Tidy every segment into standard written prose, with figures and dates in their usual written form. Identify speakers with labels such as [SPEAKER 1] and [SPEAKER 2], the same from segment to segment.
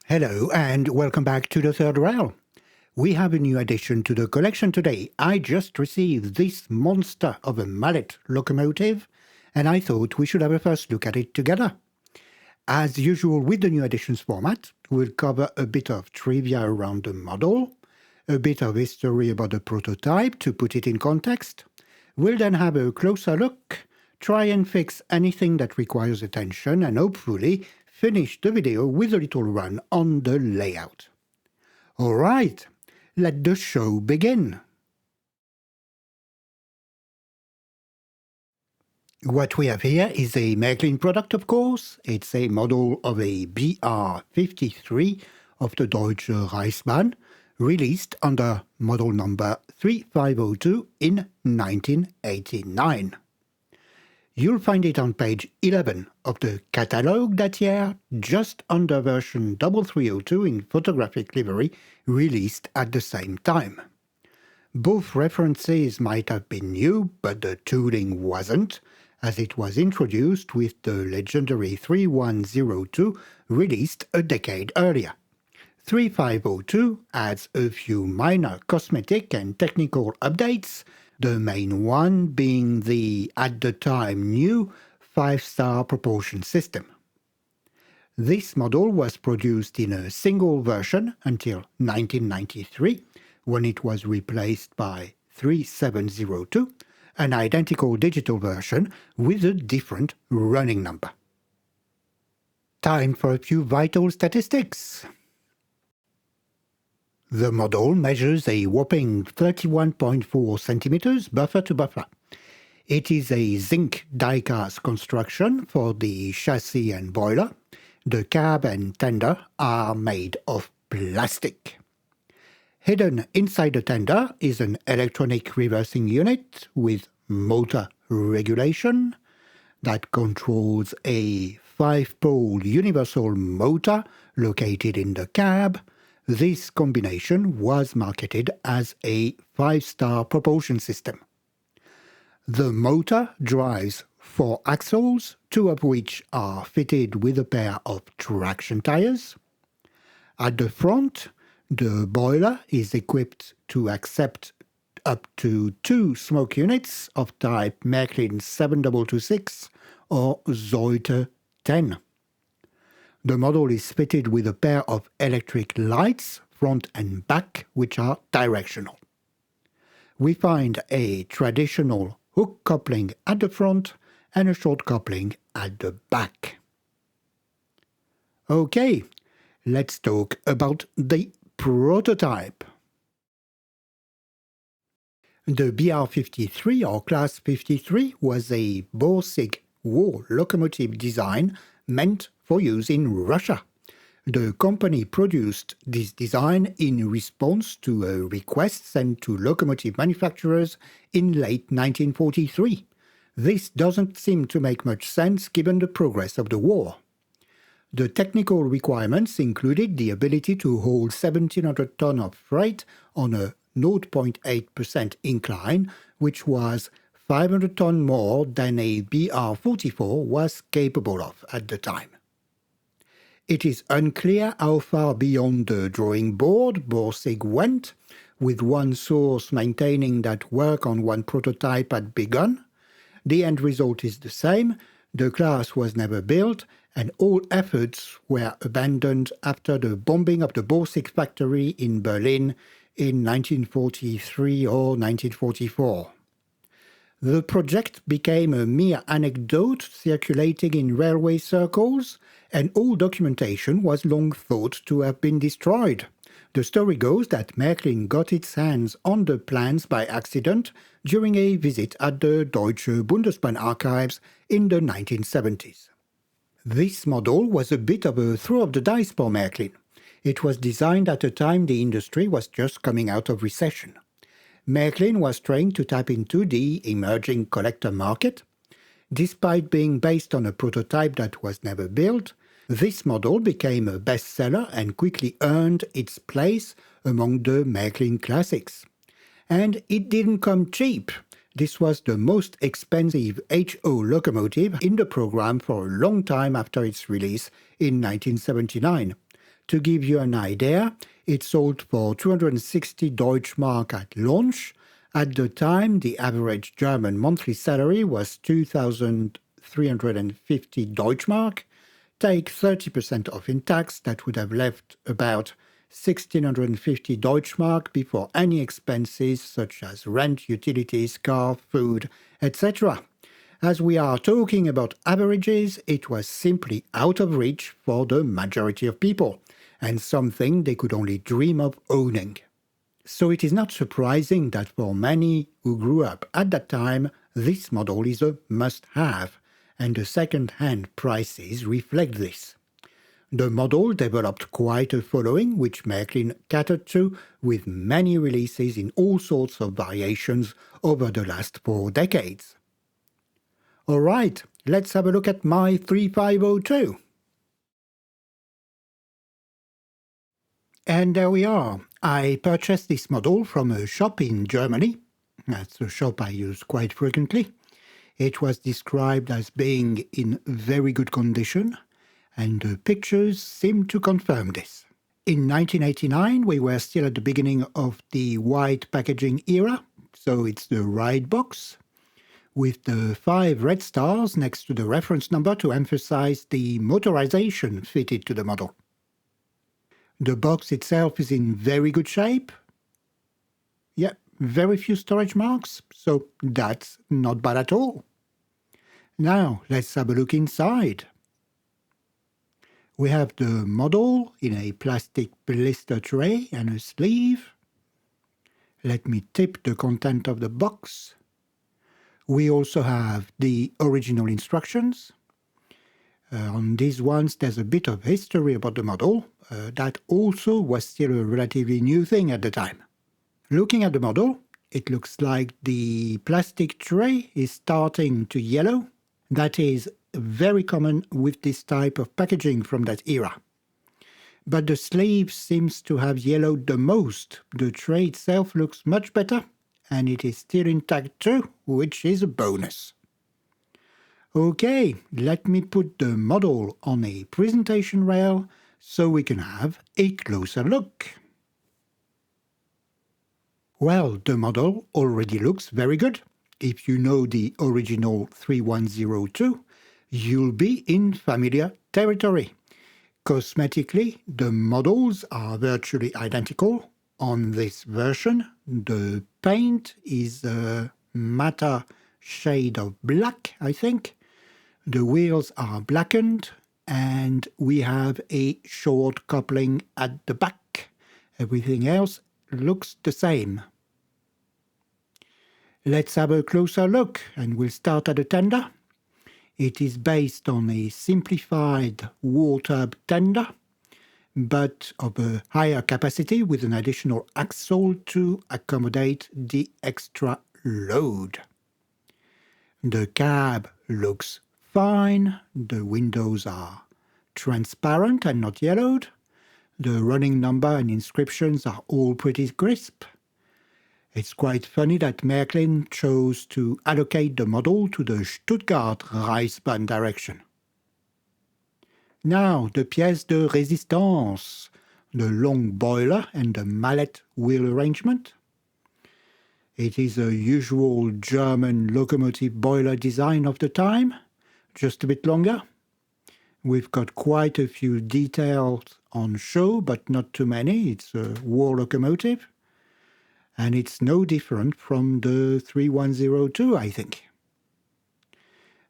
[SPEAKER 1] Hello and welcome back to the third rail. We have a new addition to the collection today. I just received this monster of a Mallet locomotive and I thought we should have a first look at it together. As usual with the new additions format, we'll cover a bit of trivia around the model, a bit of history about the prototype to put it in context. We'll then have a closer look, try and fix anything that requires attention and hopefully finish the video with a little run on the layout. Alright, let the show begin. What we have here is a Märklin product, of course. It's a model of a BR53 of the Deutsche Reichsbahn, released under model number 3502 in 1989. You'll find it on page 11 of the catalogue that year, just under version 3302 in photographic livery, released at the same time. Both references might have been new, but the tooling wasn't, as it was introduced with the legendary 3102 released a decade earlier. 3502 adds a few minor cosmetic and technical updates, the main one being the, at the time, new 5-star propulsion system. This model was produced in a single version until 1993, when it was replaced by 3702, an identical digital version with a different running number. Time for a few vital statistics. The model measures a whopping 31.4 centimeters buffer to buffer. It is a zinc die-cast construction for the chassis and boiler. The cab and tender are made of plastic. Hidden inside the tender is an electronic reversing unit with motor regulation that controls a 5-pole universal motor located in the cab. This combination was marketed as a 5-star propulsion system. The motor drives 4 axles, 2 of which are fitted with a pair of traction tires. At the front, the boiler is equipped to accept up to 2 smoke units of type Märklin 7226 or Zoite 10. The model is fitted with a pair of electric lights, front and back, which are directional. We find a traditional hook coupling at the front and a short coupling at the back. Okay, let's talk about the prototype. The BR53 or Class 53 was a Borsig war locomotive design meant for use in Russia. The company produced this design in response to a request sent to locomotive manufacturers in late 1943. This doesn't seem to make much sense given the progress of the war. The technical requirements included the ability to hold 1,700 tons of freight on a 0.8% incline, which was 500 tons more than a BR44 was capable of at the time. It is unclear how far beyond the drawing board Borsig went, with one source maintaining that work on one prototype had begun. The end result is the same. The class was never built, and all efforts were abandoned after the bombing of the Borsig factory in Berlin in 1943 or 1944. The project became a mere anecdote circulating in railway circles, and all documentation was long thought to have been destroyed. The story goes that Märklin got its hands on the plans by accident during a visit at the Deutsche Bundesbahn archives in the 1970s. This model was a bit of a throw of the dice for Märklin. It was designed at a time the industry was just coming out of recession. Märklin was trying to tap into the emerging collector market. Despite being based on a prototype that was never built, this model became a bestseller and quickly earned its place among the Märklin classics. And it didn't come cheap. This was the most expensive HO locomotive in the program for a long time after its release in 1979. To give you an idea, it sold for 260 Deutschmark at launch. At the time, the average German monthly salary was 2,350 Deutschmark. Take 30% off in tax, that would have left about 1,650 Deutschmark before any expenses such as rent, utilities, car, food, etc. As we are talking about averages, it was simply out of reach for the majority of people, and something they could only dream of owning. So it is not surprising that for many who grew up at that time, this model is a must-have, and the second-hand prices reflect this. The model developed quite a following, which Märklin catered to, with many releases in all sorts of variations over the last 4 decades. Alright, let's have a look at my 3502. And there we are. I purchased this model from a shop in Germany. That's a shop I use quite frequently. It was described as being in very good condition, and the pictures seem to confirm this. In 1989, we were still at the beginning of the white packaging era, so it's the right box, with the 5 red stars next to the reference number to emphasize the motorization fitted to the model. The box itself is in very good shape. Yeah, very few storage marks, so that's not bad at all. Now, let's have a look inside. We have the model in a plastic blister tray and a sleeve. Let me tip the content of the box. We also have the original instructions. On these ones, there's a bit of history about the model. That also was still a relatively new thing at the time. Looking at the model, it looks like the plastic tray is starting to yellow. That is very common with this type of packaging from that era. But the sleeve seems to have yellowed the most. The tray itself looks much better, and it is still intact too, which is a bonus. Okay, let me put the model on a presentation rail so we can have a closer look. Well, the model already looks very good. If you know the original 3102, you'll be in familiar territory. Cosmetically, the models are virtually identical. On this version, the paint is a matte shade of black, I think. The wheels are blackened, and we have a short coupling at the back. Everything else looks the same. Let's have a closer look, and we'll start at the tender. It is based on a simplified war-tub tender, but of a higher capacity with an additional axle to accommodate the extra load. The cab looks fine. The windows are transparent and not yellowed. The running number and inscriptions are all pretty crisp. It's quite funny that Märklin chose to allocate the model to the Stuttgart Reichsbahn direction. Now, the pièce de résistance, the long boiler and the Mallet wheel arrangement. It is a usual German locomotive boiler design of the time, just a bit longer. We've got quite a few details on show, but not too many. It's a war locomotive. And it's no different from the 3102, I think.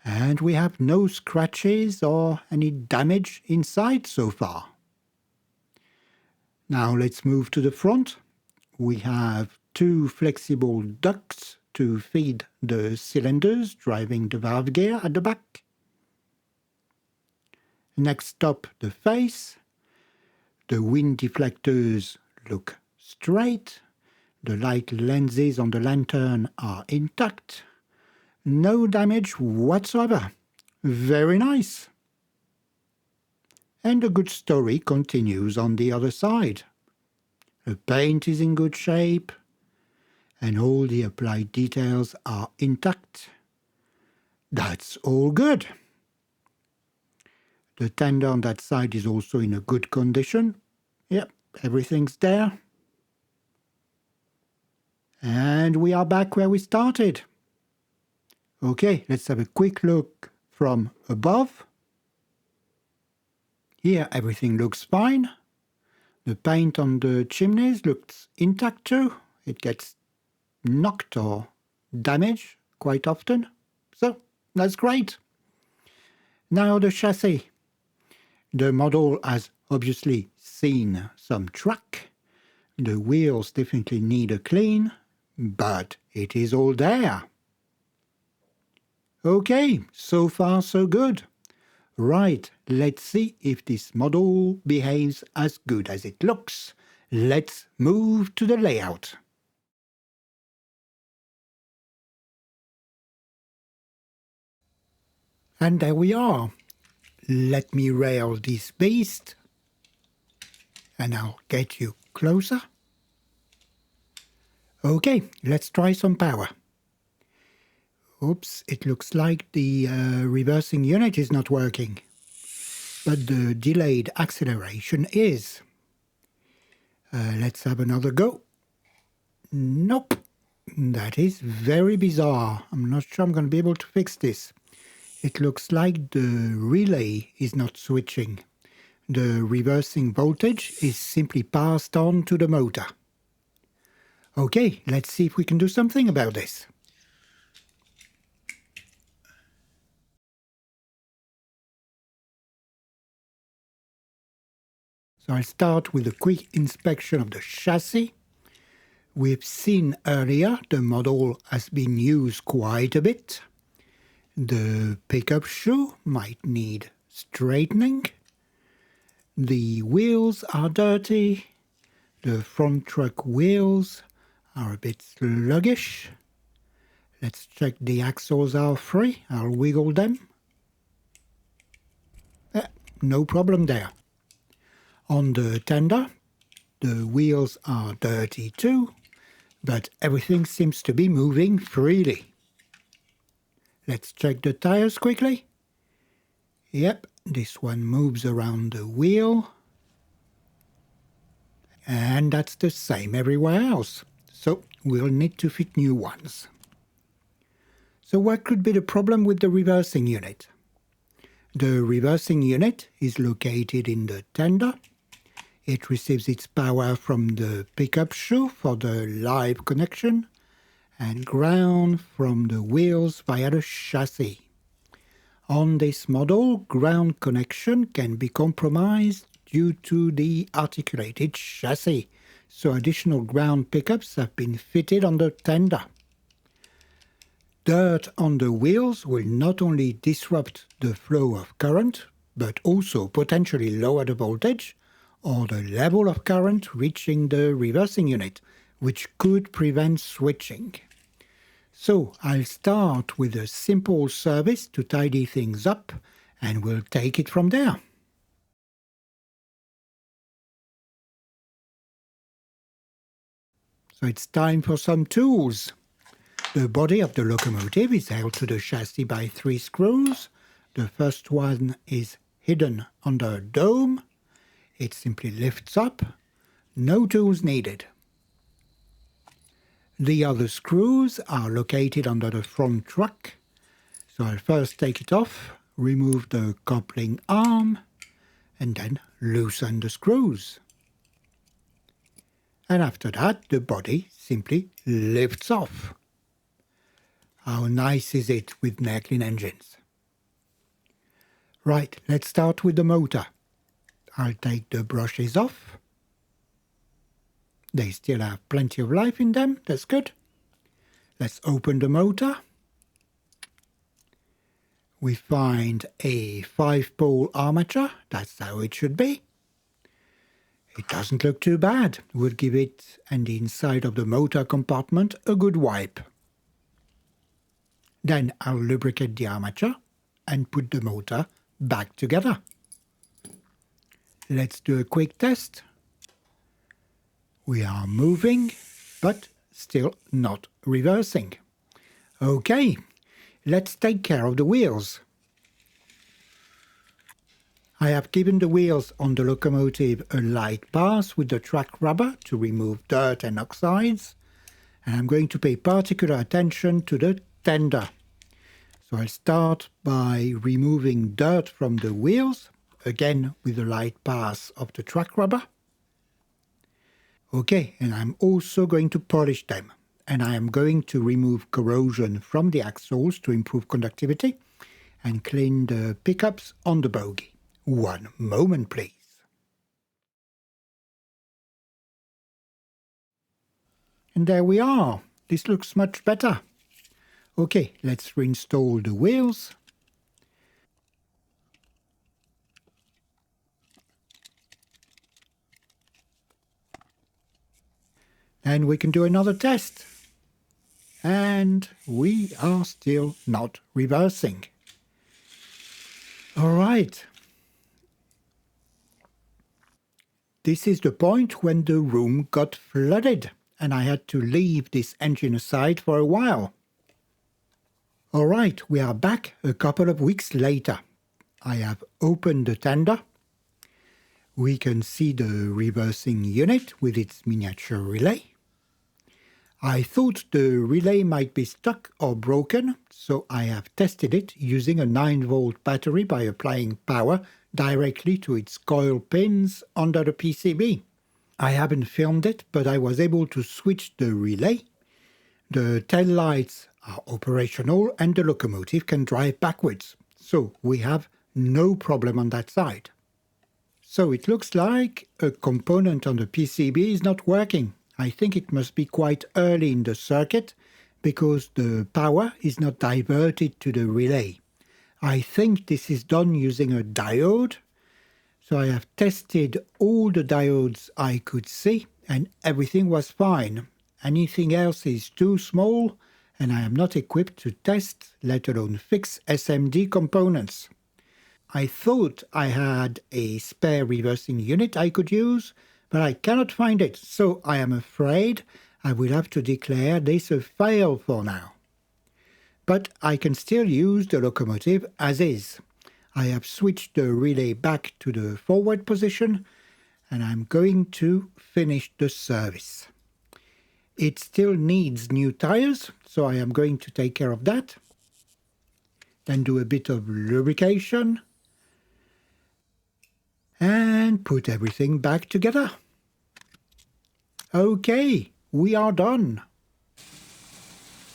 [SPEAKER 1] And we have no scratches or any damage inside so far. Now let's move to the front. We have 2 flexible ducts to feed the cylinders driving the valve gear at the back. Next up, the face. The wind deflectors look straight. The light lenses on the lantern are intact. No damage whatsoever. Very nice. And the good story continues on the other side. The paint is in good shape, and all the applied details are intact. That's all good. The tender on that side is also in a good condition. everything's there. And we are back where we started. Okay, let's have a quick look from above. Here everything looks fine. The paint on the chimneys looks intact too. It gets knocked or damaged quite often. So that's great. Now the chassis. The model has obviously seen some track. The wheels definitely need a clean, but it is all there. Okay, so far so good. Right, let's see if this model behaves as good as it looks. Let's move to the layout. And there we are. Let me rail this beast, and I'll get you closer. Okay, let's try some power. Oops, it looks like the reversing unit is not working, but the delayed acceleration is. Let's have another go. Nope, that is very bizarre. I'm not sure I'm going to be able to fix this. It looks like the relay is not switching. The reversing voltage is simply passed on to the motor. Okay, let's see if we can do something about this. So I'll start with a quick inspection of the chassis. We've seen earlier the model has been used quite a bit. The pickup shoe might need straightening. The wheels are dirty. The front truck wheels are a bit sluggish. Let's check the axles are free. I'll wiggle them. No problem there. On the tender, the wheels are dirty too, but everything seems to be moving freely. Let's check the tires quickly. Yep, this one moves around the wheel. And that's the same everywhere else. So we'll need to fit new ones. So what could be the problem with the reversing unit? The reversing unit is located in the tender. It receives its power from the pickup shoe for the live connection and ground from the wheels via the chassis. On this model, ground connection can be compromised due to the articulated chassis, so additional ground pickups have been fitted on the tender. Dirt on the wheels will not only disrupt the flow of current, but also potentially lower the voltage or the level of current reaching the reversing unit, which could prevent switching. So I'll start with a simple service to tidy things up, and we'll take it from there. So it's time for some tools. The body of the locomotive is held to the chassis by 3 screws. The first one is hidden under a dome. It simply lifts up. No tools needed. The other screws are located under the front truck. So I'll first take it off, remove the coupling arm, and then loosen the screws. And after that, the body simply lifts off. How nice is it with Märklin engines? Right, let's start with the motor. I'll take the brushes off. They still have plenty of life in them, that's good. Let's open the motor. We find a 5-pole armature, that's how it should be. It doesn't look too bad. We'll give it and the inside of the motor compartment a good wipe. Then I'll lubricate the armature and put the motor back together. Let's do a quick test. We are moving, but still not reversing. Okay, let's take care of the wheels. I have given the wheels on the locomotive a light pass with the track rubber to remove dirt and oxides, and I'm going to pay particular attention to the tender. So I'll start by removing dirt from the wheels, again with the light pass of the track rubber. Okay, and I'm also going to polish them, and I am going to remove corrosion from the axles to improve conductivity and clean the pickups on the bogie. One moment, please. And there we are. This looks much better. Okay, let's reinstall the wheels. And we can do another test. And we are still not reversing. All right. This is the point when the room got flooded, and I had to leave this engine aside for a while. All right, we are back a couple of weeks later. I have opened the tender. We can see the reversing unit with its miniature relay. I thought the relay might be stuck or broken, so I have tested it using a 9-volt battery by applying power directly to its coil pins under the PCB. I haven't filmed it, but I was able to switch the relay. The tail lights are operational and the locomotive can drive backwards, so we have no problem on that side. So it looks like a component on the PCB is not working. I think it must be quite early in the circuit because the power is not diverted to the relay. I think this is done using a diode. So I have tested all the diodes I could see and everything was fine. Anything else is too small and I am not equipped to test, let alone fix SMD components. I thought I had a spare reversing unit I could use, but I cannot find it, so I am afraid I will have to declare this a fail for now. But I can still use the locomotive as is. I have switched the relay back to the forward position and I'm going to finish the service. It still needs new tires, so I am going to take care of that. Then do a bit of lubrication and put everything back together. Okay, we are done.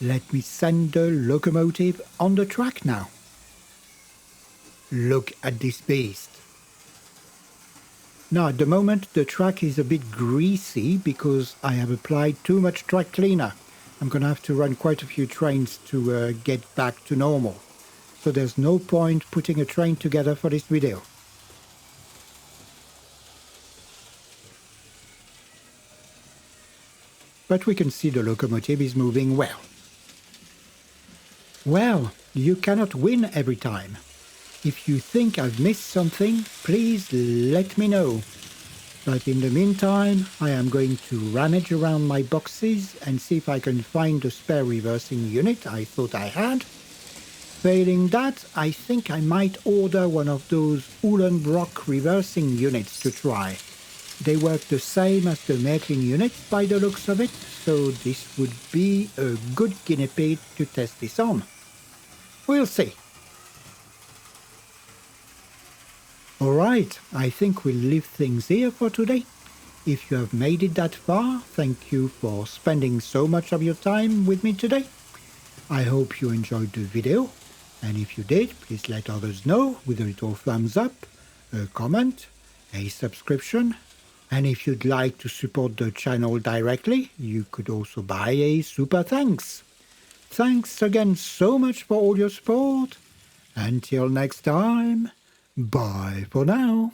[SPEAKER 1] Let me send the locomotive on the track now. Look at this beast. Now at the moment the track is a bit greasy because I have applied too much track cleaner. I'm going to have to run quite a few trains to get back to normal. So there's no point putting a train together for this video. But we can see the locomotive is moving well. Well, you cannot win every time. If you think I've missed something, please let me know. But in the meantime, I am going to rummage around my boxes and see if I can find the spare reversing unit I thought I had. Failing that, I think I might order one of those Uhlenbrock reversing units to try. They work the same as the Märklin units by the looks of it, so this would be a good guinea pig to test this on. We'll see. Alright, I think we'll leave things here for today. If you have made it that far, thank you for spending so much of your time with me today. I hope you enjoyed the video, and if you did, please let others know with a little thumbs up, a comment, a subscription. And if you'd like to support the channel directly, you could also buy a super thanks. Thanks again so much for all your support. Until next time, bye for now.